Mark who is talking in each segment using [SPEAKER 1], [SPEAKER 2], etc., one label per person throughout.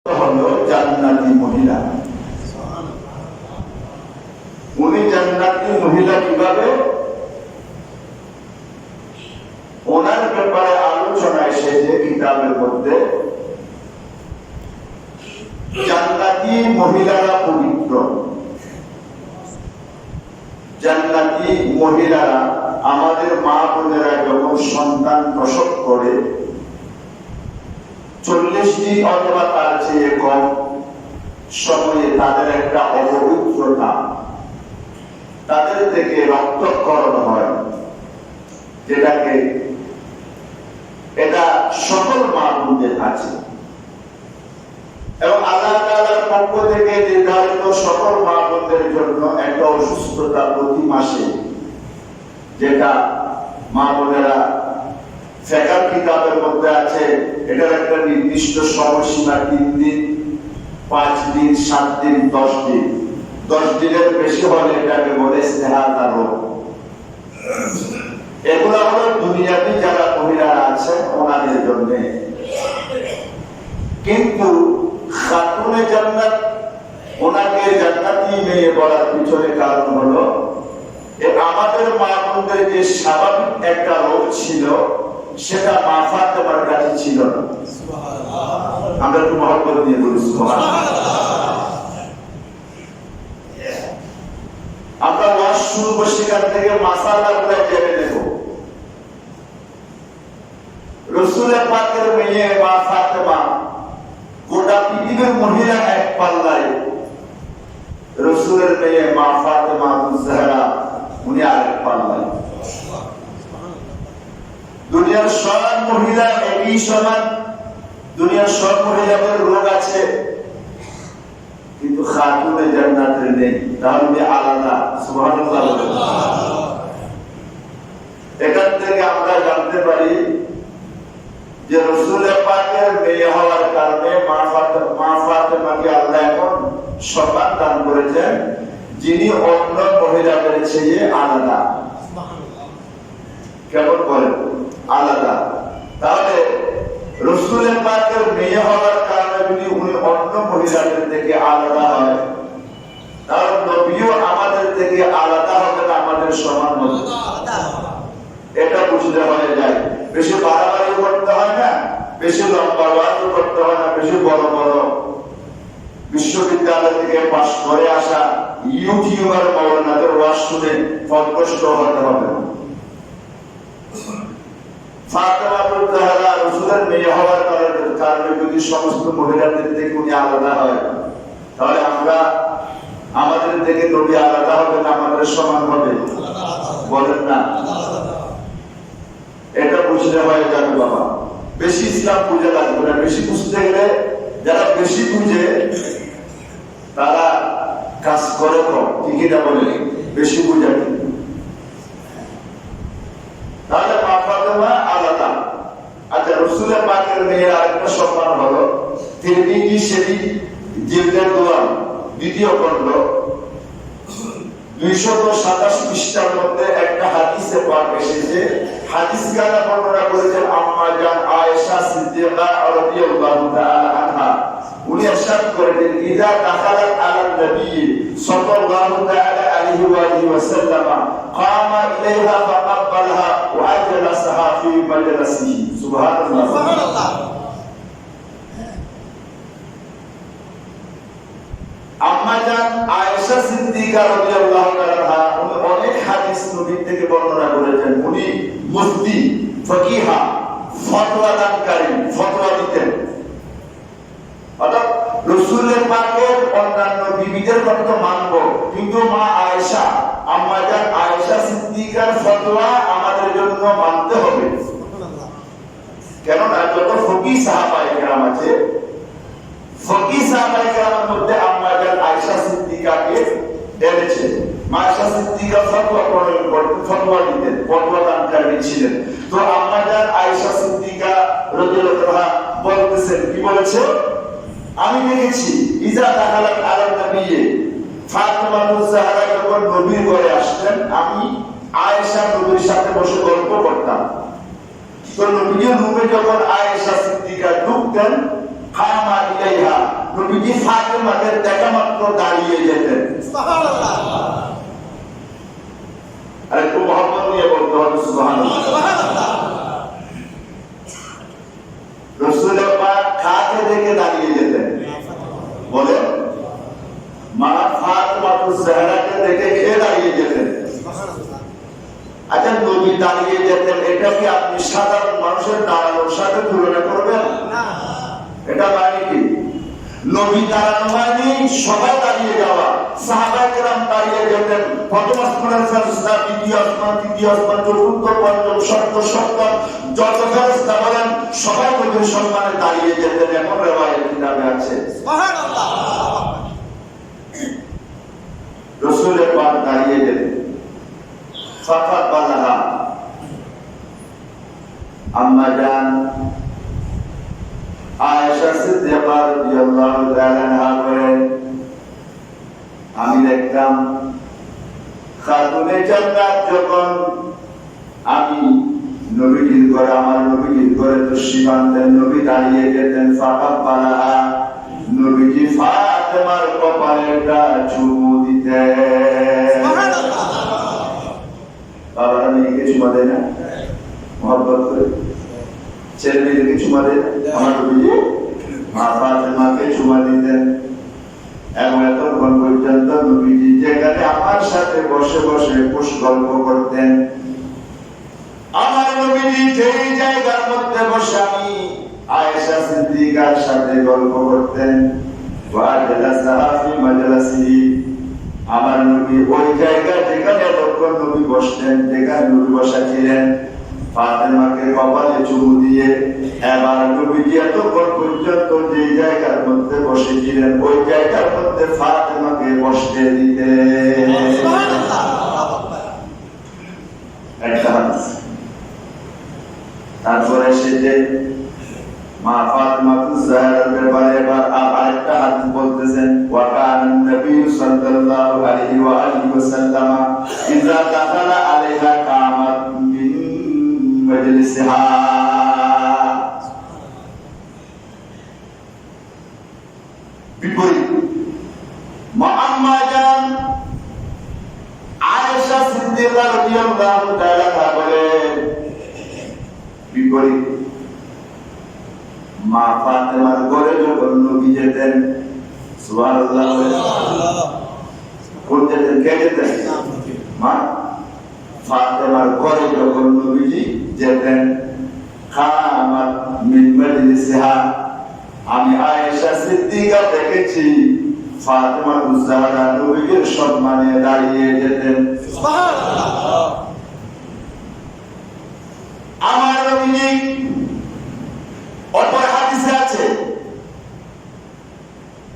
[SPEAKER 1] হলো জান্নাতি মহিলা। উনি জান্নাতি মহিলা কিভাবে, ওনার ব্যাপারে আলোচনা এসেছে কিতাবের মধ্যে। জান্নাতি মহিলারা পবিত্র, জান্নাতি মহিলারা আমাদের মা বোনেরা যখন সন্তান প্রসব করে 40 দিন অথবা তার চেয়ে কম সময়ে তাদের একটা অপবিত্রতা, তাদের থেকে রক্তক্ষরণ হয়, যেটাকে এটা সকল মা বোনদের আছে এবং আল্লাহ তাআলার পক্ষ থেকে নির্ধারিত সকল মা বোনদের জন্য একটা অসুস্থতা প্রতি মাসে, যেটা মা বোনেরা ফিকহ কিতাবের মধ্যে আছে, এটার একটা নির্দিষ্ট সময়সীমা 3 দিন, 5 দিন, 7 দিন, 10 দিন। 10 দিনের বেশি হলে এটাকে বলে ইস্তেহাদা রোগ। এগুলো হলো দুনিয়াতে যারা মহিলারা আছেন ওনাদের জন্য। কিন্তু খাতুনে জান্নাত, ওনাকে জান্নাতি মেয়ে বলার পিছনে কারণ হলো আমাদের মা বোনদের যে স্বাভাবিক একটা রোগ ছিল সেটা মা ফাতেমার কাছে ছিল না। আমরা একটু মহব্বত দিয়ে বলি সুবহানাল্লাহ। আমরা ওয়াজ শুনবো, সেখান থেকে মাসালাগুলো জেনে নেব। রাসূল পাকের মেয়ে মা ফাতেমা গোটা পৃথিবীর মহিলা এক পাল্লায়, রাসূলের মেয়ে মা ফাতেমা জাহরা উনি আরেক পাল্লায়। দুনিয়ার সব মহিলা একই সমান, দুনিয়ার সব মহিলাদের রোগ আছে, কিন্তু খাতুনে জান্নাতের নেই, তাহলে আলাদা। সুবহানাল্লাহ। এখান থেকে আমরা জানতে পারি যে রাসূল পাকের মেয়ে হওয়ার কারণে মা ফাতেমাকে আল্লাহ এখন সম্মান দান করেছেন, যিনি অন্য মহিলাদের চেয়ে আলাদা। কেমন বলেন? আলাদা। তাহলে রাসূল পাকের মেয়ে হওয়ার কারণে যদি উনি অন্য মহিলাদের থেকে আলাদা হয়, তাহলে নবীও আমাদের থেকে আলাদা হবে না, আমাদের সমান হবে। এটা বুঝতে হয়ে যায়। বেশি বাড়াবাড়ি করতে হয় না, বেশি লম্বা ওয়াজ করতে হয় না, বেশি বড় বড় বিশ্ববিদ্যালয় থেকে পাশ করে আসা ইউটিউবার মাওলানাদের ওয়াজ শুনে পথভ্রষ্ট হতে হবে না। ফাতেমা জাহরা রাসূলের মেয়ে হওয়ার কারণে যদি সমস্ত মহিলাদের থেকে উনি আলাদা হয়, তাহলে আমরা আমাদের থেকে নবী আলাদা হবে না, আমাদের সমান হবে? বলেন না? এটা বুঝতে হয় যাবে বাবা। বেশি ইসলাম বুঝে লাগবে না। বেশি বুঝতে গেলে যারা বেশি বুঝে তারা কাজ করে কম, ঠিকই না বলে? বেশি বুঝে। তাহলে মা ফাতেমা আলাদা। আচ্ছা, রাসূল পাকের মেয়ের আরেকটা সম্মান হলো তিরমিজি শরীফ জিলদের দোয়ান দ্বিতীয় খণ্ড 227 পৃষ্ঠার মধ্যে একটা হাদিসে পাক এসেছে। হাদিস গানা বর্ণনা করেছেন আম্মা জান আয়েশা সিদ্দিকা রাদিয়াল্লাহু তাআলা আনহা। উনি ইরশাদ করেছেন, ইযা দাখালাত আলা নবী সাল্লাল্লাহু তাআলা আলাইহি ওয়া আলিহি ওয়াসাল্লাম কামা ইলাইহা ফাকাব্বালাহা ওয়া আজলাসাহা ফি মাজলিসিহি। সুবহানাল্লাহ। সুবহানাল্লাহ। আম্মা জান আয়েশা সিদ্দিকা রাদিয়াল্লাহু তাআলা উনি অনেক হাদিস নবী থেকে বর্ণনা করেছেন। উনি মুফতি, ফকিহা, ফতোয়া দানকারী, ফতোয়া দিতেন। অর্থাৎ রাসূল পাকের অন্যান্য বিবিদের কথা তো মানব, কিন্তু মা আয়েশা, আম্মা জান আয়েশা সিদ্দিকার ফতোয়া আমাদের জন্য মানতে হবে। কেননা যত ফকিহ সাহাবায়ে কেরাম আছে, ফকিহ সাহাবায়ে কেরামের মধ্যে আম্মা জান আয়েশা সিদ্দিকাকে এনেছে। মা আয়েশা সিদ্দিকা ফতোয়া প্রণয়ন করতেন, ফতোয়া দিতেন, ফতোয়া দানকারী ছিলেন। তো আম্মা জান আয়েশা সিদ্দিকা রাদিয়াল্লাহু তাআলা বলতেছেন, কি বলেছে? আমি দেখেছি ইজা দাখালাত আলা নবী ফাতেমা জাহরা যখন নবীর ঘরে আসতেন, আমি আয়েশা নবীর সাথে বসে গল্প করতাম। তো নবীর রুমে যখন আয়েশা সিদ্দিকা ঢুকতেন, কামা ইলাইহা নবীজি ফাতেমাকে দেখা মাত্র দাঁড়িয়ে যেতেন। সুবহানাল্লাহ। আর একটু মহব্বত নিয়ে বলতে হবে সুবহানাল্লাহ। সুবহানাল্লাহ। রাসূল পাক কাকে দেখে দাঁড়িয়ে যেতেন বলে? মা ফাতেমাতুজ জাহরাকে দেখে কে দাঁড়িয়ে যেতেন? সুবহানাল্লাহ। আচ্ছা, নবী দাঁড়িয়ে যেতেন, এটা কি আপনি সাধারণ মানুষের দাঁড়ানোর সাথে তুলনা করবেন? না। এটা মানে কি? নবী দাঁড়ানো মানে সবাই দাঁড়িয়ে যাওয়া। সাহাবায়ে কেরাম দাঁড়িয়ে যেতেন। প্রথম আসমানের ফেরেশতা, দ্বিতীয় আসমান, তৃতীয় আসমান, চতুর্থ, পঞ্চম, ষষ্ঠ, সপ্তম যত ফেরেশতা বলেন সবাই নবীর সম্মানে দাঁড়িয়ে যেতেন। এমন রিওয়ায়াত কিতাবে আছে। সুবহানাল্লাহ। রাসূল পাক দাঁড়িয়ে যেতেন। ফাকাত বালাহা আম্মা জান আয়েশা সিদ্দিকা রাদিয়াল্লাহু তাআলা আনহা বলেন, আমি দেখতাম খাতুনে জান্নাত যখন আমি নবীজির ঘরে, আমার নবীজির ঘরে তশরিফ আনতেন, নবী দাঁড়িয়ে যেতেন। ফাকাত বালাহা, নবীজি ফাতেমার কপালে একটা চুমু দিতেন। সুবহানাল্লাহ। বাবারা মেয়েকে চুমা দেয় না? মহব্বত করে ছেলে মেয়েদেরকে চুমা দেয় না? আমার নবীজি মা ফাতেমাকে চুমা দিতেন। এবং এতক্ষণ পর্যন্ত নবীজি যেখানে আমার সাথে বসে বসে কুশ গল্প করতেন, আমার নবীজি যেই জায়গার মধ্যে বসে আমি আয়েশা সিদ্দিকার সাথে গল্প করতেন, আমার নবী ওই জায়গায় যেখানে এতক্ষণ নবী বসতেন, যেখানে নবী বসা ছিলেন, ফাতেমাকে কপালে চুমু দিয়ে এবার নবীজি এতক্ষণ পর্যন্ত যে জায়গার মধ্যে বসেছিলেন ওই জায়গার মধ্যে ফাতেমাকে বসতে দিতেন। একটা হাদিস। তারপরে সে যে মা ফাতেমাতুজ জাহরার ব্যাপারে এবার আরেকটা হাদিস বলতেছেন, ওয়া কানা নবী সাল্লাল্লাহু আলাইহি ওয়া আলিহি ওয়াসাল্লাম ইযা দাখালা আলাইহা কামাত মিন মাজলিসিহা। বিপরীত মা আম্মা জান আয়েশা সিদ্দিকা রাদিয়াল্লাহু তাআলা বলেন, বিপরীত মা ফাতেমার ঘরে যখন নবী যেতেন, সুবহানাল্লাহ, কোন যেতেন? কে যেতেন? মা ফাতেমার ঘরে যখন নবীজি যেতেন, কামাত মিন মাজলিসিহা, আমি আয়েশা সিদ্দিকা দেখেছি ফাতেমাতুজ জাহরা নবীর সম্মানে দাঁড়িয়ে যেতেন। সুবহানাল্লাহ। আমার নবীজি অপর হাদিসে আছে,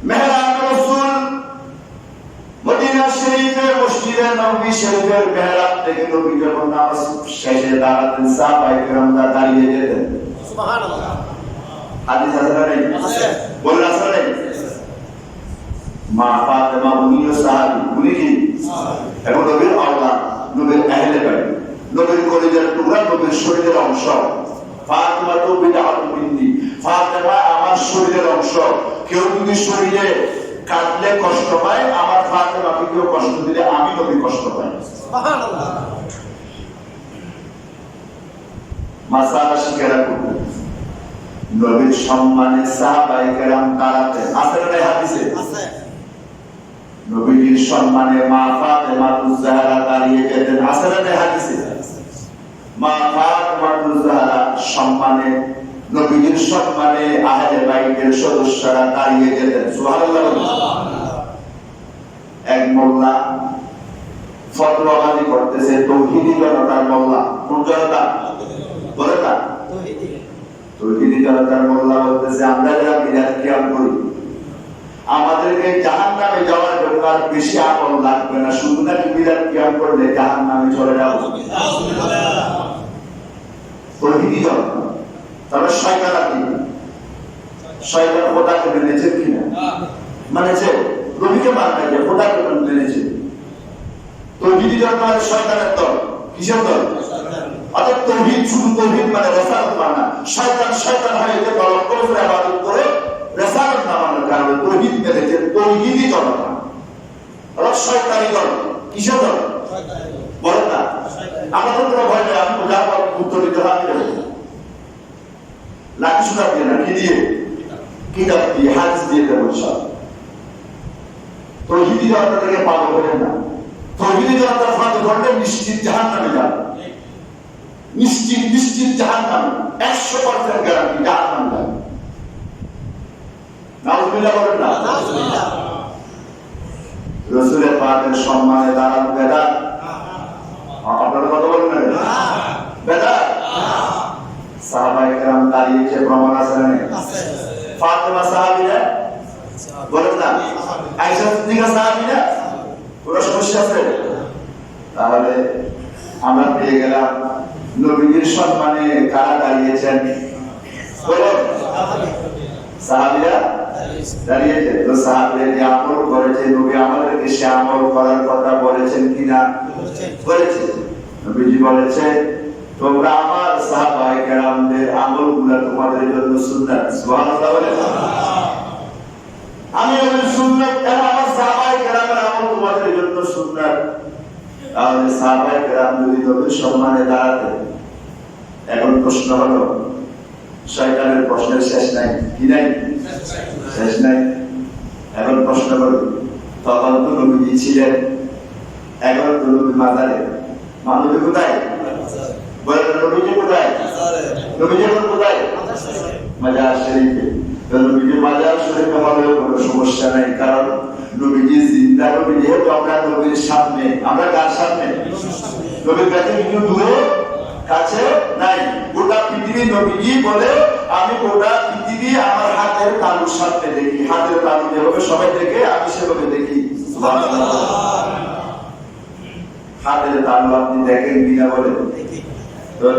[SPEAKER 1] মেহরাব রাসূল মদিনা শরীফের মসজিদে নববী শরীফের মেহরাব থেকে নবী যখন নামাজ শেষে দাঁড়াতেন, সাহাবায়ে কেরামরা দাঁড়িয়ে যেতেন। সুবহানাল্লাহ। হাদিস আছে না? আছে। বলেন আছে না? মা ফাতেমা উনিও সাহাবী, উনি কি সাহাবী, এবং নবীর আওলাদ, নবীর আহলে বাইত, নবীর কলিজার টুকরা, নবীর শরীরের অংশ। ফাতেমা তো বিদআতুন মিন্নি, ফাতেমা আমার শরীরের অংশ। কেউ যদি শরীরে কাটলে কষ্ট পায়, আমার ফাতেমাকে কেউ কষ্ট দিলে আমি নবী কষ্ট পাই। সুবহানাল্লাহ। মাসালা শিকারা করবে নবীর সম্মানে সাহাবায়ে কেরাম দাঁড়াতেন। আছে না হাদিসে? আছে। নবীর সম্মানে মা ফাতেমাতুজ জাহরা দাঁড়িয়ে যেতেন। আছে না হাদিসে? মা ফাতেমাতুজ জাহরা সম্মানে, নবীর সম্মানে আহলে বাইতের সদস্যরা দাঁড়িয়ে যেতেন। সুবহানাল্লাহ। এক মোল্লা ফতোয়াবাজি করতেছে, তৌহিদি জনতার মোল্লা। কোন জনতা? বলে না, তৌহিদি জনতার মোল্লা বলতেছে, আমরা যারা বিরাট কিয়াম করি আমাদেরকে জাহান্নামে যাওয়ার জন্য আর বেশি আমল লাগবে না, শুধু নাকি বিরাট কিয়াম করলে জাহান্নামে চলে যাবো। তৌহিদি জনতা। তবে শয়তান কি? শয়তান খোদাকে মেনেছে কিনা? মানেছে। নবীকে মানে যে খোদাকে মেনেছে। তৌহিদি জনতা মানে শয়তানের দল। কিসের দল? অর্থাৎ তৌহিদ শুধু তৌহিদ মানে রিসালাত মানা। শয়তান শয়তান হয়ে যে তলব করে ইবাদত করে রিসালাত না মানার কারণে তৌহিদ মেনেছে, তৌহিদি জনতা, ওরা শয়তানি দল। কিসের দল বলেন না? আমাদের কোনো ভয় নেই, আমি যা উত্তর দিতে হবে লাঠি সুতা দিয়ে না, কি দিয়ে? কিতাব দিয়ে, হাদিস দিয়ে দেবো সব। তৌহিদি জনতা থেকে পাগল করেন না। তৌহিদি জনতার ফাঁদে ধরলে নিশ্চিত জাহান্নামে যাবে, নিশ্চিত জাহান্নামে, 100% গ্যারান্টি জাহান্নামে যাবে। নাউজুবিল্লাহ বলেন না? রাসূলের পাকের সম্মানে দাঁড়ান বেদাত। আপনারা কথা বলেন না? বেদাত। সাহাবায়ে কেরাম দাঁড়িয়েছে, প্রমাণ আছে না? ফাতেমা সাহাবীরা বলেন না? আয়েশা সিদ্দিকা সাহাবীরা, কোনো সমস্যা আছে? তাহলে আমরা পেয়ে গেলাম নবীর সম্মানে কারা দাঁড়িয়েছেন? বলেন। সাহাবীরা দাঁড়িয়েছে। তো সাহাবীরা যে আমল করেছে, নবী আমাদেরকে সে আমল করার কথা বলেছেন কিনা? বলেছে। নবীজি বলেছে, তোমরা আমার সাহাবায়ে কেরামদের আমলগুলো তোমাদের জন্য সুন্নাত। সুবহানাল্লাহ বলেন। আমি নবীর সুন্নাত এবং আমার সাহাবায়ে কেরামের আমল তোমাদের জন্য সুন্নাত। তাহলে সাহাবায়ে কেরাম যদি নবীর সম্মানে দাঁড়াতেন, এখন প্রশ্ন হলো, শয়তানের প্রশ্নের শেষ নাই, কি নাই? শেষ নাই। এখন প্রশ্ন হলো, তখন তো নবীজি ছিলেন, এখন তো নবী মাজারে, নবী কোথায়? বলেন, নবীজি কোথায়? নবীজি এখন কোথায়? মাজার শরীফে। নবীজি মাজার শরীফে হলেও কোনো সমস্যা নাই, কারণ নবীজি জিন্দা। নবী যেহেতু আমরা নবীর সামনে, আমরা কার সামনে? নবীর কাছে কিছু দূরে, কাছে নাই। গোটা পৃথিবী নবীজি বলে, আমি গোটা পৃথিবী আমার হাতের তালুর সামনে দেখি। হাতের তালু যেভাবে সবাই দেখে, আমি সেভাবে দেখি। হাতের তালু আপনি দেখেন কিনা বলেন?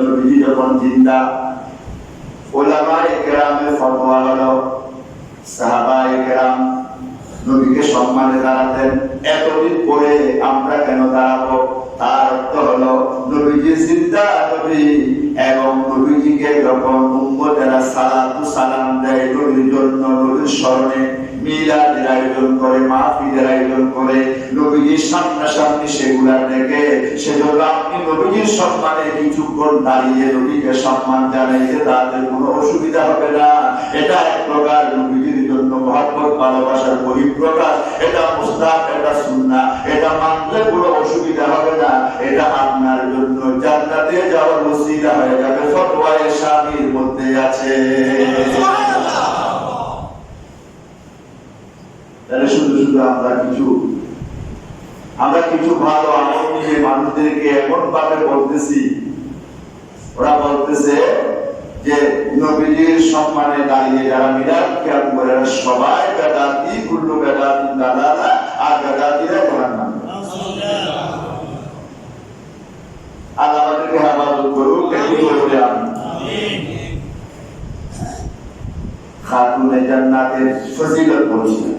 [SPEAKER 1] নবীজি যখন জিন্দা, উলামায়ে কেরামের ফতোয়া হলো, সাহাবায়ে কেরাম নবীকে সম্মানে দাঁড়াতেন। এতদিন পরে আমরা কেন দাঁড়াবো? তার অর্থ হলো, নবীজি জিন্দা নবী, এবং নবীজিকে যখন উম্মতেরা সালাতু সালাম দেয়, নবীর জন্য, নবীর স্মরণে মিলাদের আয়োজন করে, মাহফিলের আয়োজন করে, নবীজির সামনাসামনি সেগুলা দেখে, সেজন্য আপনি নবীজির সম্মানে কিছুক্ষণ দাঁড়িয়ে নবীকে সম্মান জানাইতে তাদের কোনো অসুবিধা হবে না। এটা এক প্রকার নবীজির জন্য মহব্বত, ভালোবাসার বহিঃপ্রকাশ। এটা মুস্তাহাব, এটা সুন্নাহ, এটা মানলে কোনো অসুবিধা হবে না। এটা আপনার জন্য জান্নাতে যাওয়ার ওসিলা হয়ে যাবে। ফতোয়ায়ে শাফিঈর মধ্যে আছে। তাহলে শুধু শুধু আমরা কিছু ভালো আমল নিয়ে মানুষদেরকে এমন ভাবে বলতেছি, ওরা বলতেছে যে নবীজির সম্মানে দাঁড়িয়ে যারা মিলাদ কিয়াম করে সবাই বেদাতি, কুল্লু বেদাতিন দালালা, আর বেদাতিরা জাহান্নামে। আল্লাহ আমাদেরকে হেফাজত করুক, একটু বলে আমিন। খাতুনে জান্নাতের ফজিলত বলছিলেন,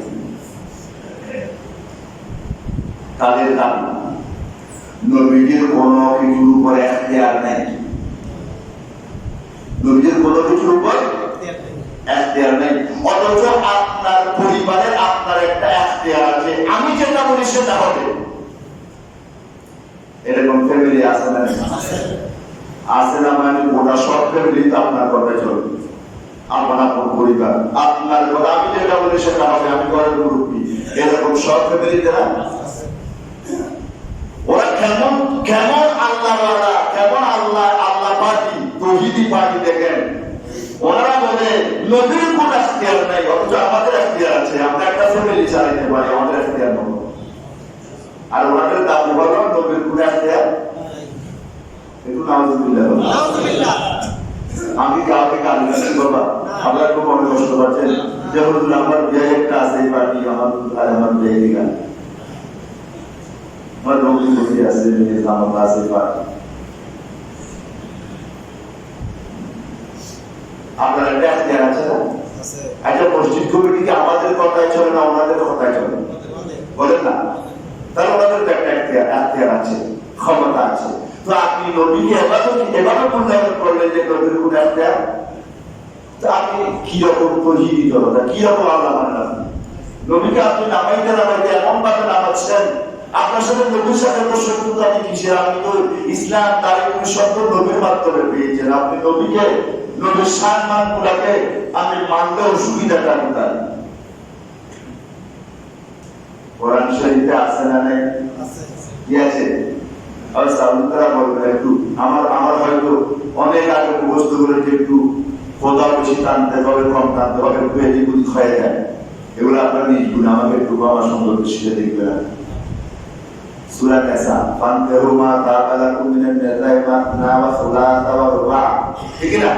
[SPEAKER 1] তাদের দাম নবীজির কোনো কিছুর উপর এখতিয়ার নেই। নবীজির কোনো কিছুর উপর এখতিয়ার নেই, অথচ আপনার পরিবারের আপনার একটা এখতিয়ার আছে। আমি যেটা বলি সেটা হবে। এরকম ফ্যামিলি আছে না? আছে না? মানে গোটা সব ফ্যামিলি তো আপনার কথা চলবে, আপনার পরিবার, আপনার কথা। আমি যেটা বলি সেটা হবে, আমি ঘরের মুরব্বী। এরকম সব ফ্যামিলিতে না? ওরা কেমন কেমন আল্লাহওয়ালা, কেমন আল্লাহ পার্টি, তৌহিদি পার্টি। দেখেন, ওনারা বলে নবীর কোন এখতিয়ার নাই, অথচ আমাদের এখতিয়ার আছে। আমরা একটা ফ্যামিলি চালাইতে পারি, আমাদের এখতিয়ার নেই। আর ওনাদের দাবি হলো নবীর কোন এখতিয়ার। একটু নাউজুবিল্লাহ। আমি কাউকে গালি দিচ্ছি বাবা, আপনারা খুব মনে কষ্ট পাচ্ছেন যে হুজুর আমার বিয়ে একটা আছে, এই পার্টি আমার বিয়ে দিঘা, আমার নবী বসে আছে, আমার আছে পার্টি। আপনার একটা এখতিয়ার আছে না? একটা মসজিদ কমিটিকে আমাদের কথাই চলে না, ওনাদের কথাই চলে, বলেন না? তাহলে ওনাদের একটা এখতিয়ার আছে, ক্ষমতা আছে। তো আপনি নবীকে এভাবে মূল্যায়ন করলেন যে নবীর কোন এখতিয়ার। তো আপনি কিরকম তৌহিদি জনতা, কিরকম আল্লাহ মানেন? আপনি নবীকে আপনি নামাইতে এমন ভাবে নামাচ্ছেন, আপনার সাথে নবীর সাথে তো শত্রুতা কিসের? আপনি তো ইসলাম তারিখ সত্য নবীর মাধ্যমে পেয়েছেন। আপনি নবীকে, নবীর সম্মান গুলাকে আমি মানলে অসুবিধাটা কোথায়? কোরআন শরীফে আছে না নেই? কি আছে? আর সাউন্ডরা বলবে একটু আমার হয়তো অনেক আগে মুখস্থ করেছে, একটু খোদা বেশি টানতে হবে, কম টানতে হবে, একটু এদিক ওদিক হয়ে যায়। এগুলো আপনার নিজ গুণ, আমাকে একটু বাবা সুন্দর শিখে দেখবে না। সূরা নিসা, ফানকিহু মা তাবা লাকুম মিনান নিসাই মাসনা ওয়া সুলাসা ওয়া রুবা', ঠিক না?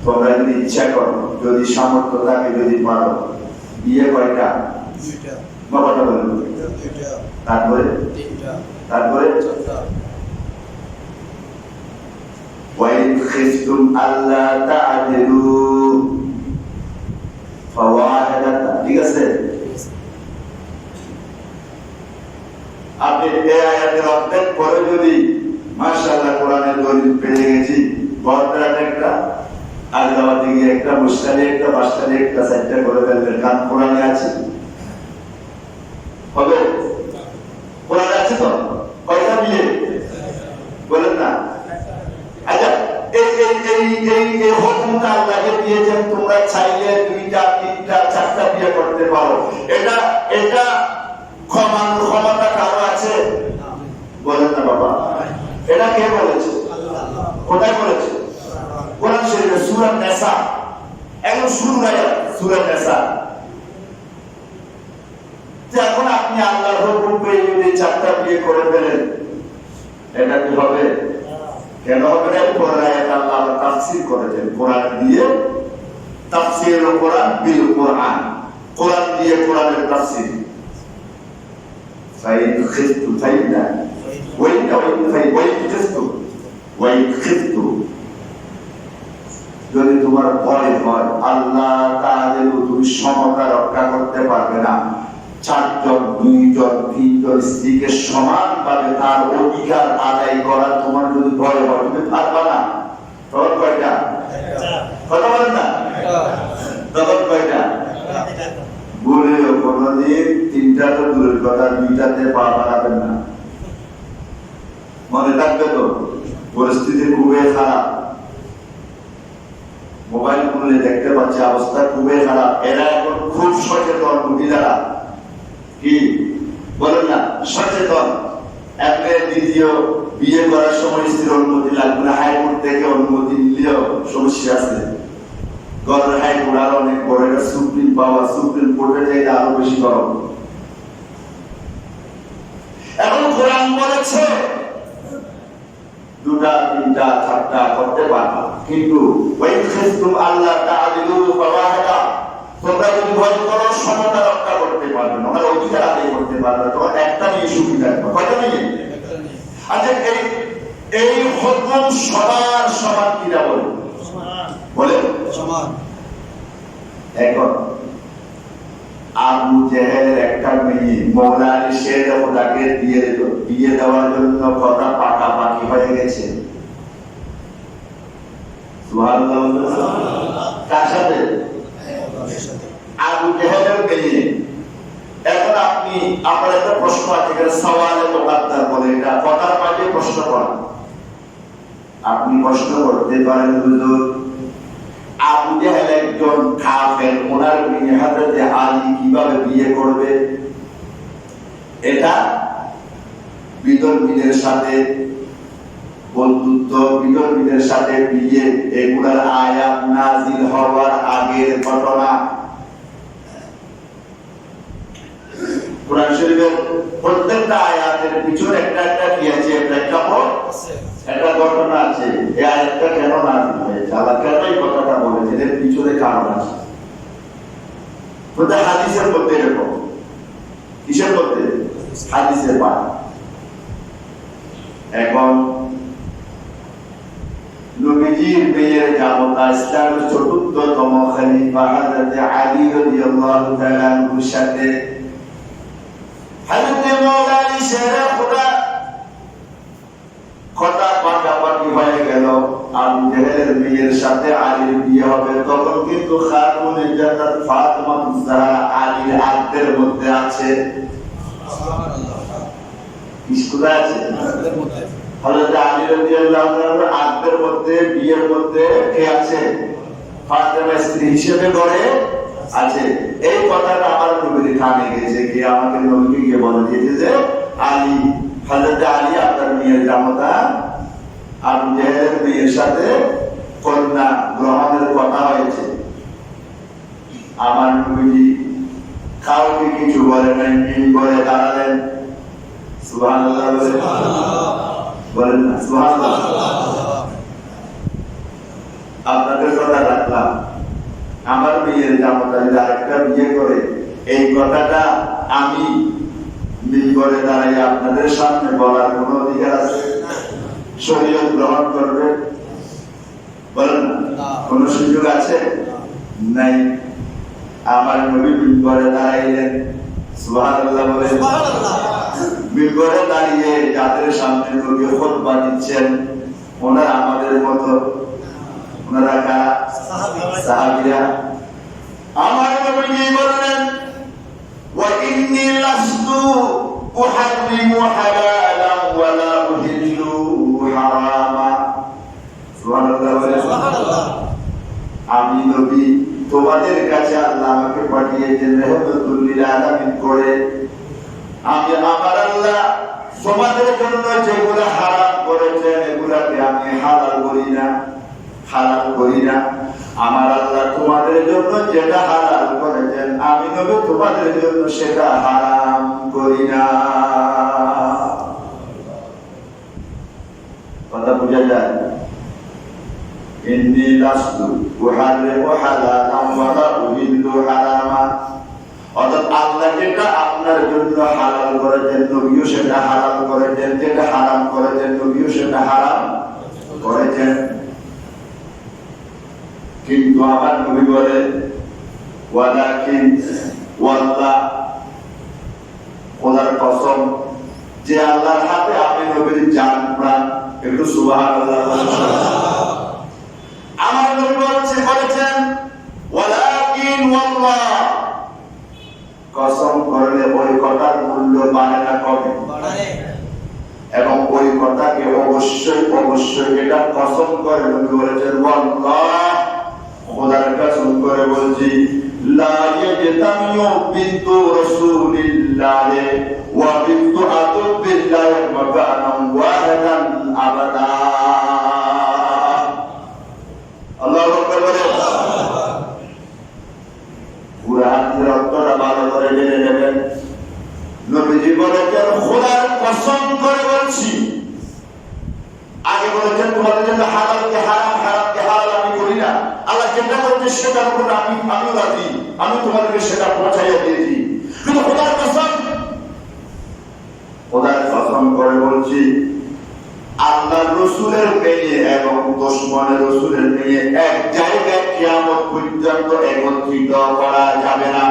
[SPEAKER 1] তোমরা যদি ইচ্ছা করো, যদি সামর্থ্য থাকে, যদি পারো, বিয়ে কয়টা? দুইটা। বাবাটা বলেন দুইটা। তারপরে তিনটা, তারপরে চারটা। ওয়া ইন খিফতুম আল্লা তা'দিলু ফাওয়াহিদাতান, ঠিক আছে? আপনি এই আয়াতের অর্ধেক পরে যদি মাশাআল্লাহ কোরআনের দলিল পেয়ে গেছি, বড়টা একটা, আলাদাবাদে গিয়ে একটা, মুশতালি একটা, বাসতালি একটা, চারটা করে ফেলবেন, কারণ কোরআনে আছে। হবে? কোরআনে আছে তো? কয়টা বিয়ে বলেন না? আচ্ছা, এই হুকুমটা আল্লাহকে দিয়েছেন, তোমরা চাইলে দুইটা, তিনটা, চারটা বিয়ে করতে পারো। এটা ক্ষমতা কারো আছে? বলেন না বাবা। এটা কে বলেছে? কোথায় বলেছে? কোরআন শরীফে সূরা নিসা, একদম শুরুর আয়াত, সূরা নিসা। এখন আপনি আল্লাহর হুকুম পেয়ে যদি চারটা বিয়ে করে ফেলেন, এটা কি হবে? কেন হবে না? কোরআন আয়াত আল্লাহ তাফসীর করেছেন, কোরআন দিয়ে তাফসীর, কোরআন বিল কোরআন, কোরআন দিয়ে কোরআনের তাফসীর। ফাইন খিফতু ফাইনা ওয়াইন খিফতু, যদি তোমার ভয় হয় আল্লাহ তাআলা, তুমি সমতা রক্ষা করতে পারবে না, চারজন, দুইজন, তিনজন স্ত্রীকে সমানভাবে তার অধিকার আদায় করা তোমার যদি ভয় হয়, তুমি পারবা না, তখন কয়টা? কথা বলেন না? তখন কয়টা? বলেও কোনদিন তিনটা তো দূরের কথা, দুইটাতে পা বাড়াবেন না। মনে রাখবে তো, পরিস্থিতি খুবই খারাপ। মোবাইল খুললে দেখতে পাচ্ছে অবস্থা খুবই খারাপ। এরা এখন খুব সচেতন, মহিলারা কি বলেন না, সচেতন। একবার দ্বিতীয় বিয়ে করার সময় স্ত্রীর অনুমতি লাগবে না, হাইকোর্ট থেকে অনুমতি নিলেও সমস্যা আছে। গভর্নর হাইকোর্ট আরো অনেক বড়, এটা সুপ্রিম পাওয়ার, সুপ্রিম কোর্টের চাইতে আরো বেশি গরম। এখন কোরআন বলেছে দুটা, তিনটা, চারটা করতে পারবা, কিন্তু ওয়াইন খিফতুম আল্লাহ তা'দিলু ফাওয়াহিদা, তোমরা যদি ভয় করো সমতা রক্ষা করতে পারবে না, মানে অধিকার আদায় করতে পারবে না, তখন একটা নিয়ে সুখী থাকবে। কয়টা নিয়ে? আচ্ছা, এই হুকুম সবার সমান কিনা বলে? বলে সমান। এখন আবু জেহেলের একটা মেয়ে মওলা আলী শের খোদাকে বিয়ে দেওয়ার জন্য কথা পাকাপাকি হয়ে গেছে। সুবহানাল্লাহ। কার সাথে? আবু জেহেলের মেয়ে। এখন আপনি, আপনার একটা প্রশ্ন আছে, সওয়ালে মুকাদ্দার বলে, এটা কথার মাঝে প্রশ্ন করা। আপনি প্রশ্ন করতে পারেন, হুজুর আবু জেহেল একজন কাফের, ওনার মেয়ে হযরত আলী কিভাবে বিয়ে করবে? এটা বিতর্কিতের সাথে বন্ধুত্ব, বিতর্কিতের সাথে বিয়ে, এগুলার আয়াত নাযিল হওয়ার আগের ঘটনা। কোরআন শরীফের প্রত্যেকটা আয়াতের পিছনে একটা একটা কি আছে, একটা একটা ঘটনা আছে। এই আয়াতটা কেন নাযিল হয়েছে, আল্লাহ কেন এই কথাটা বলেছেন, এর পিছনে কারণ আছে। প্রত্যেক হাদিসের মধ্যে এরকম। কিসের মধ্যে? হাদিসের পাঠ। এখন নবীজির মেয়ের জামতা, ইসলামের চতুর্থতম খলিফা হযরত আলী রাদিয়াল্লাহু তাআলা আনহুর সাথে হযরত মাওলা আলী শের খোদা কথা পাকাপাকি হয়ে গেল। আবু জেহেলের মেয়ের সাথে আলীর বিয়ে হবে, তখন কিন্তু খাতুনে জান্নাত ফাতেমা জাহরা আলীর আত্মের মধ্যে আছে। স্কুলে আছে হযরত আলী রাদিয়াল্লাহু তাআলার আত্মের মধ্যে, বিয়ের মধ্যে কে আছে? ফাতেমা স্ত্রী হিসেবে ঘরে আছে। এই কথাটা আমার নবীর কানে গেছে, কি আমাকে নবীকে গিয়ে বলে দিয়েছে যে আলী, হযরত আলী আপনার মেয়ের জামাতা আবু জাহেলের মেয়ের সাথে কন্যা গ্রহণের কথা হয়েছে। আমার নবীজি কাউকে কিছু বলে নাই, মিম্বরে দাঁড়ালেন, সুবহানাল্লাহ বলেন না, সুবহানাল্লাহ। আপনাদের কথা রাখলাম, আমার মেয়ের জামাতা যদি আরেকটা বিয়ে করে, এই কথাটা আমি মিম্বরে দাঁড়াই আপনাদের সামনে বলার কোন অধিকার আছে? শরীয়ত গ্রহণ করবে? বলেন না, কোন সুযোগ আছে? নাই। আমার নবী মিম্বরে দাঁড়াইলেন, সুবহানাল্লাহ বলেন। মিম্বরে দাঁড়িয়ে যাদের সামনে নবী খুতবা দিচ্ছেন, ওনারা আমাদের মতো, ওনারা কারা? সাহাবীরা। আমার নবী বললেন, ওয়া ইন্নী লাস্তু উহাররিমু হালালান ওয়া লা উহিল্লু হারামা। সুবহানাল্লাহ। আমি নবী তোমাদের কাছে আল্লাহ আমাকে পাঠিয়েছেন রাহমাতুল লিল আলামিন করে। আমি আমার আল্লাহ তোমাদের জন্য যেগুলো হারাম করেছেন এগুলাকে আমি হালাল করি না, হালাল করি না। আমার আল্লাহ তোমাদের জন্য যেটা হালাল করেছেন আমি নবী তোমাদের জন্য সেটা হারাম করি না। কথা বুঝা যায়? ইন্নী লাস্তু উহাররিমু হালালান ওয়া লা উহিল্লু হারামা। অর্থাৎ আল্লাহ যেটা আপনার জন্য হালাল করেছেন নবীও সেটা হালাল করেছেন, যেটা হারাম করেছেন নবীও সেটা হারাম করেছেন। কিন্তু আমার নবী বলে, ওয়ালাকিন ওয়াল্লাহ, খোদার কসম, যে আল্লাহর হাতে আমি নবীর জান প্রাণ, একটু সুবহানাল্লাহ বলেন। আমার নবী বলেছেন ওয়ালাকিন ওয়াল্লাহ, কসম করলে ওই কথার মূল্য বাড়ে না কমে? এবং ওই কথাকে অবশ্যই অবশ্যই এটা কসম করে নবী বলেছেন, ওয়াল্লাহ, খোদার কসম করে বলছি, লা ইয়াজতামিউ বিনতু রাসূলিল্লাহ ওয়া বিনতু আদুবিল্লাহ মাকানান ওয়াহিদান আবাদা। আল্লাহু আকবার বলেন। কুরআনের অর্থটা ভালো করে জেনে নেবেন। নবীজি বলেছেন, খোদার কসম করে বলছি, আগে বলেছেন তোমাদের জন্য হালালকে হারাম, হারামকে হালাল আমি করি না। আল্লাহ যেটা বলছে সেটার উপর আমিও রাজি, আমি তোমাদেরকে সেটা পৌঁছাইয়া দিয়েছি। কিন্তু খোদার কসম, খোদার কসম করে বলছি, আল্লাহর রাসূলের মেয়ে এবং দুশমনের রাসূলের মেয়ে এক জায়গায় কিয়ামত পর্যন্ত একত্রিত করা যাবে না।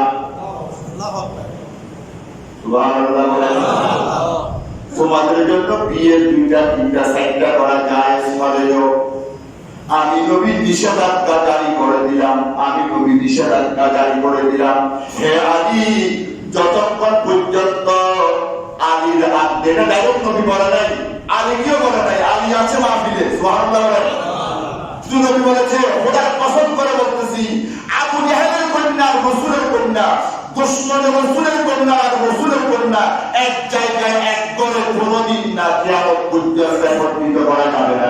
[SPEAKER 1] সুবহানাল্লাহ বলেন। তোমাদের জন্য বিয়ের দুইটা তিনটা সাইডটা করা যায় হলেও আমি নবী নিষেধাজ্ঞা জারি করে দিলাম, আমি নবী নিষেধাজ্ঞা জারি করে দিলাম, হে আলী, যতক্ষণ পর্যন্ত আলীর আদেশ ডাইরেক্ট নবী বলে নাই, আলীকেও বলে নাই, আলী আছে মাহফিলে, সুবহানাল্লাহ বলেন। শুধু নবী বলেছে, খোদার কসম করে বলতেছি, আবু জাহেলের কন্যা রাসূলের কন্যা, দুশমনের রাসূলের কন্যা আর রাসূলের কন্যা এক জায়গায় এক করে কোনদিন না কিয়ামত পর্যন্ত একত্রিত করা যাবে না।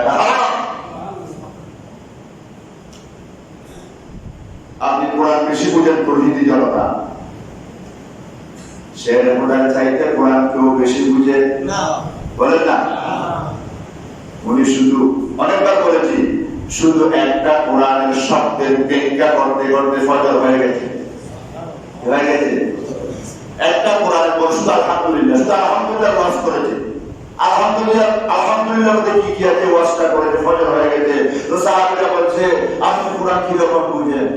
[SPEAKER 1] আপনি কোরআন বেশি বুঝেন তৌহিদি জনতা, শেরে কোরআন চাইতে কোরআন কেউ বেশি বুঝে না, বলেন না? উনি শুধু অনেকবার বলেছি, শুধু একটা কোরআনের শব্দের ব্যাখ্যা করতে করতে ফজর হয়ে গেছে, হয়ে গেছে। একটা কোরআনের পর শুধু আলহামদুলিল্লাহ, শুধু আলহামদুলিল্লাহ ওয়াজ করেছে, আলহামদুলিল্লাহ আলহামদুলিল্লাহ মধ্যে কি কি আছে ওয়াজটা করেছে, ফজর হয়ে গেছে। তো সাহাবীরা বলছে, আপনি কোরআন কি রকম বুঝেন?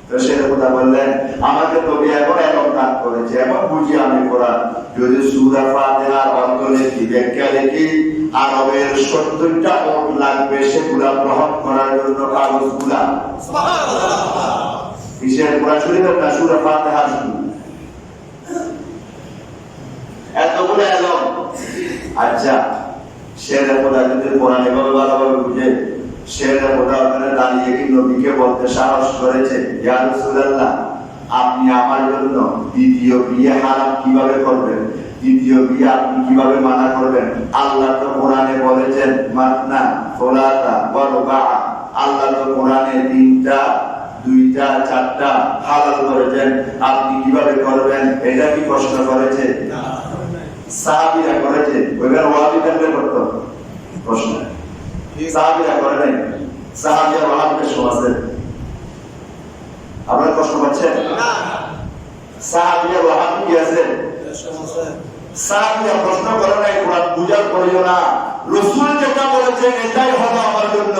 [SPEAKER 1] তো সেটা কথা বললেন, আমাকে নবী এখন এমন দান করেছে, এমন বুঝি আমি কোরআন, যদি সূরা ফাতিহার অর্থ লিখি, ব্যাখ্যা লিখি, আরবের 70টা ওট লাগবে সেগুলা গ্রহণ করার জন্য, কাগজগুলা। সুবহানাল্লাহ। কিসের কোরআন শরীফের না সূরা ফাতিহা শুরু এতগুলো এলম। আচ্ছা শেরে খোদা যদি কোরআন এভাবে ভালোভাবে বুঝে শেরে খোদা ওখানে দাঁড়িয়ে কি নবীকে বলতে সাহস করেছে, ইয়া রাসূলুল্লাহ আপনি আমার জন্য দ্বিতীয় বিয়ে হারাম কিভাবে করবেন, দ্বিতীয় বিয়ে আপনি কিভাবে মানা করবেন? আল্লাহ তো কোরআনে বলেছেন মাতনা সোলাতা ওয়া রুবা, আল্লাহ তো কোরআনে তিনটা দুইটা চারটা হালাল করেছেন, আপনি কিভাবে করবেন? এটা কি প্রশ্ন করেছে? সাহাবীরা করেছে, ওইখানে ওয়াহাবীদের করতো প্রশ্ন, সাহাবীরা করে নাই। সাহাবীরা ওয়াহাবীদের সমাজে আপনারা প্রশ্ন করছেন না? সাহাবীরা ওয়াহাবী কি আছে? সাহাবীরা প্রশ্ন করে নাই, কোরআন বুঝার প্রয়োজন না, রাসূল যেটা বলেছেন এটাই হবে আমার জন্য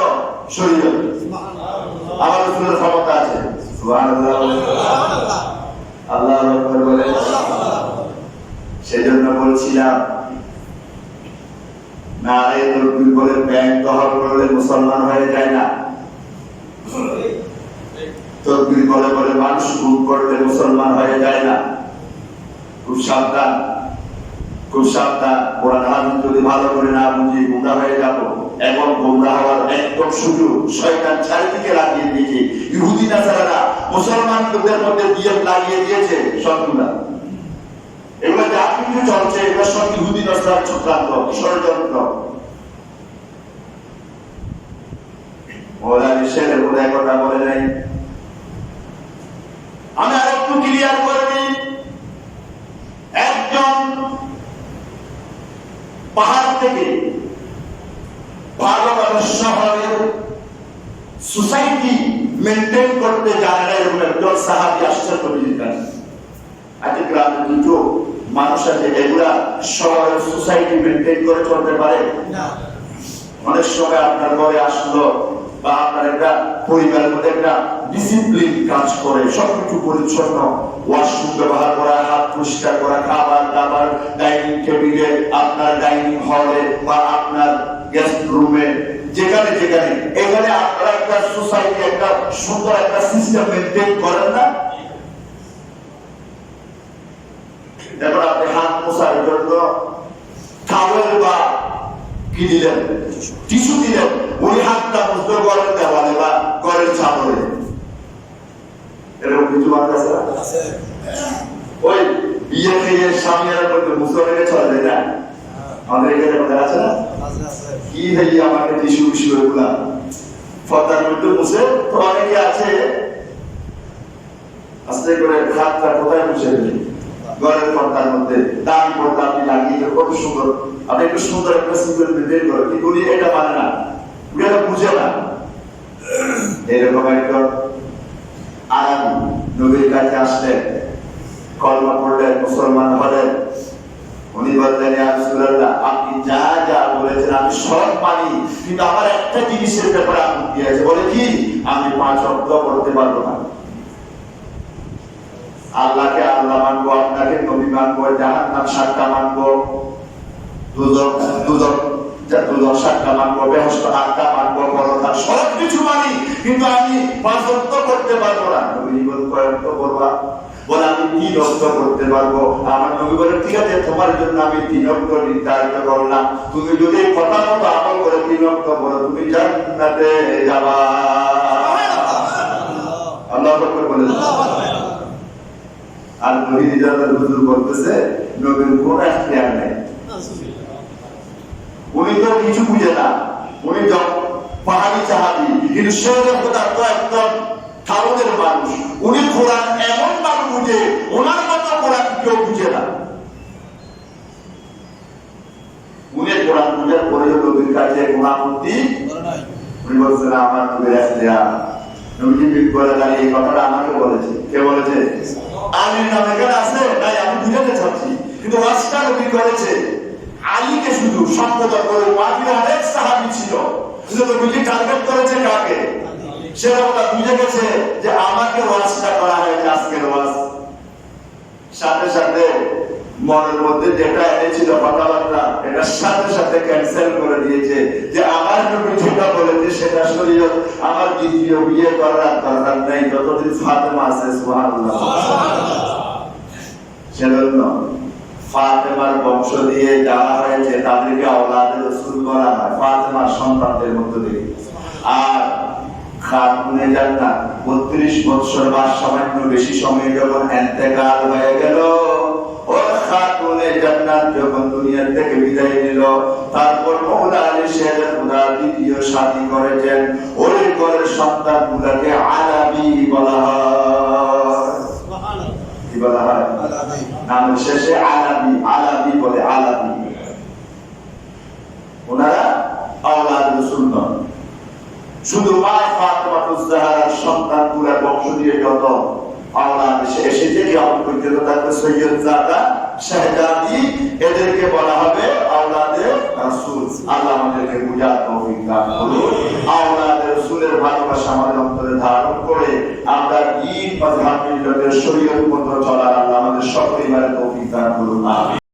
[SPEAKER 1] শরীয়ত। আমার রাসূলের ক্ষমতা আছে। সুবহানাল্লাহ, আল্লাহু আকবার বলেন। সেজন্য বলছিলাম নারে তাকবীর বলে ব্যাংক তহল করলে মুসলমান হয়ে যায় না, তাকবীর বলে বলে মানুষ ভুল করলে মুসলমান হয়ে যায় না। খুব সাবধান, খুব সাবধান। কোরআন হাদিস যদি ভালো করে না বুঝি গোমরা হয়ে যাব। এবং গোমরা হওয়ার একদম সুযোগ শয়তান চারিদিকে লাগিয়ে দিয়েছে। ইহুদি নাসারারা মুসলমানদের মধ্যে দিয়ে লাগিয়ে দিয়েছে সবগুলা। এগুলো যা কিছু চলছে এগুলো সব ইহুদি নাসারার চক্রান্ত, ষড়যন্ত্র। ওরা বিশ্বের উপরে কথা বলে নাই। আমি আরেকটু ক্লিয়ার করে দিই, একজন পাহাড় থেকে ভালো ভালো শহরের সোসাইটি মেনটেন করতে জানে না এরকম একজন সাহাবী আসছেন নবীজির কাছে। আজকে গ্রামে দুটো মানুষ আছে এগুলা শহরের সোসাইটি মেনটেন করে চলতে পারে না। অনেক সময় আপনার ঘরে আসলো বা আপনার একটা পরিবারের মধ্যে একটা ডিসিপ্লিন কাজ করে, সবকিছু পরিচ্ছন্ন, ওয়াশরুম ব্যবহার করা, হাত পরিষ্কার করা, খাবার দাবার ডাইনিং টেবিলে, আপনার ডাইনিং হলে বা আপনার গেস্ট রুমে, যেখানে যেখানে এখানে আপনারা একটা সোসাইটি একটা সুন্দর একটা সিস্টেম মেনটেন করেন না? এখন আপনি হাত মোছার জন্য টাওয়েল বা কি দিলেন, টিস্যু দিলেন, উনি হাতটা মুছতে ঘরের দেওয়ালে বা ঘরের চাদরে, এরকম কিছু মানুষ আছে। ওই বিয়ে খেয়ে স্বামীরা বলতে মুছতে রেখে চলে যায় না, আমাদের এখানে কথা আছে না? কি ভাই আমাকে টিস্যু টিস্যু এগুলা ফতার মধ্যে মুছে, তো অনেকে আছে আস্তে করে হাতটা কোথায় মুছে দিলে ঘরের পর্দার মধ্যে দামি পর্দা আপনি লাগিয়ে কত সুন্দর, আপনি একটু সুন্দর একটা সিম্বল মেনটেন করেন, কিন্তু উনি এটা মানে না, উনি এটা বুঝে না। এরকম একজন আরাম নবীর কাছে আসলেন, কলমা পড়লেন, মুসলমান হলেন। উনি বললেন ইয়া রাসূলুল্লাহ আপনি যা যা বলেছেন আমি সব মানি, কিন্তু আমার একটা জিনিসের ব্যাপারে আপত্তি আছে। বলে কি? আমি 5 ওয়াক্ত পড়তে পারবো না। আল্লাহকে আল্লাহ মানবো, আপনাকে নবী মানবো, জাহান্নাম 7টা মানবো, দুজক 7টা মানবো, বেহেশত 8টা মানবো, পরকাল সব কিছু মানি, কিন্তু আমি 5 ওয়াক্ত করতে পারবো না। নবী বলেন কয় ওয়াক্ত করবা? বলে আমি 3 ওয়াক্ত করতে পারবো। আমার নবী বলেন ঠিক আছে, তোমার জন্য আমি 3 ওয়াক্ত নির্ধারিত করলাম, তুমি যদি কথা মতো আমল করে 3 ওয়াক্ত করো তুমি জান্নাতে যাবা। আল্লাহু আকবার বলেন। আর মুরিদাদের হুজুর বলতেছে নবীর কোন ইখতিয়ার নেই, উনি তো কিছু বুঝে না, উনি তো পাহাড়ি সাহাবী, কিন্তু শেরের কথা তো একদম টাউনের মানুষ। উনি কোরআন এমন ভাবে বুঝে, ওনার মতো কোরআন কেউ বুঝে না। উনি কোরআন বুঝার পরে নবীর কাছে কোন আপত্তি উনি বলছেন আমার নবীর ইখতিয়ার। নবীজি বিল করে দাঁড়িয়ে এই কথাটা আমাকে বলেছে। কে বলেছে? আলীর নাম এখানে আছে তাই আমি বুঝাতে চাচ্ছি, কিন্তু ওয়াজটা নবী করেছে আলীকে শুধু সম্বোধন করে। বাকি অনেক সাহাবী ছিল, কিন্তু নবীজি টার্গেট করেছে কাকে? সেটা ওরা বুঝে গেছে যে আমাকে ওয়াজটা করা হয়েছে আজকের ওয়াজ। সাথে সাথে মনের মধ্যে যেটা এনেছিল কথাবার্তা এটার সাথে সাথে ক্যান্সেল করে দিয়েছে যে আমার নবী যেটা বলেছে সেটা শরীয়ত, আমার দ্বিতীয় বিয়ে করার দরকার নেই যতদিন ফাতেমা আছে। সুবহানাল্লাহ। সেজন্য ফাতেমার বংশ দিয়ে যারা হয়েছে তাদেরকে আওলাদে রাসূল বলা হয়, ফাতেমার সন্তানদের মধ্য দিয়ে। আর খাতুনে জান্নাত 32 বছর বা সামান্য বেশি সময় যখন ইন্তেকাল হয়ে গেল, ওই খাতুনে জান্নাত যখন দুনিয়া থেকে বিদায় নিল, তারপর মওলা আলী শের খুদা দ্বিতীয় শাদী করেছেন। ওই ঘরের সন্তানগুলোকে আলাবী বলা হয়। সুবহানাল্লাহ। কি বলা হয়? আলাবী। নামের শেষে আলাবী, আলাবী বলে, আলাবী। ওনারা আওলাদ রাসূল নন। শুধু মা ফাতেমাতুজ জাহরার সন্তানগুলো বংশ দিয়ে যত আওলাদ এসেছে কিয়ামত পর্যন্ত থাকবে সৈয়দ জাদা শাহজাদি, এদেরকে বলা হবে আওলাদে রাসূল। আল্লাহ আমাদেরকে বুঝার তৌফিক দান করুন। আওলাদে রাসূলের ভালোবাসা আমাদের অন্তরে ধারণ করে আমরা দ্বীন মাযহাব মিল্লাতের শরীয়ত মতো চলার আল্লাহ আমাদের সকলের তৌফিক দান করুন। আমিন।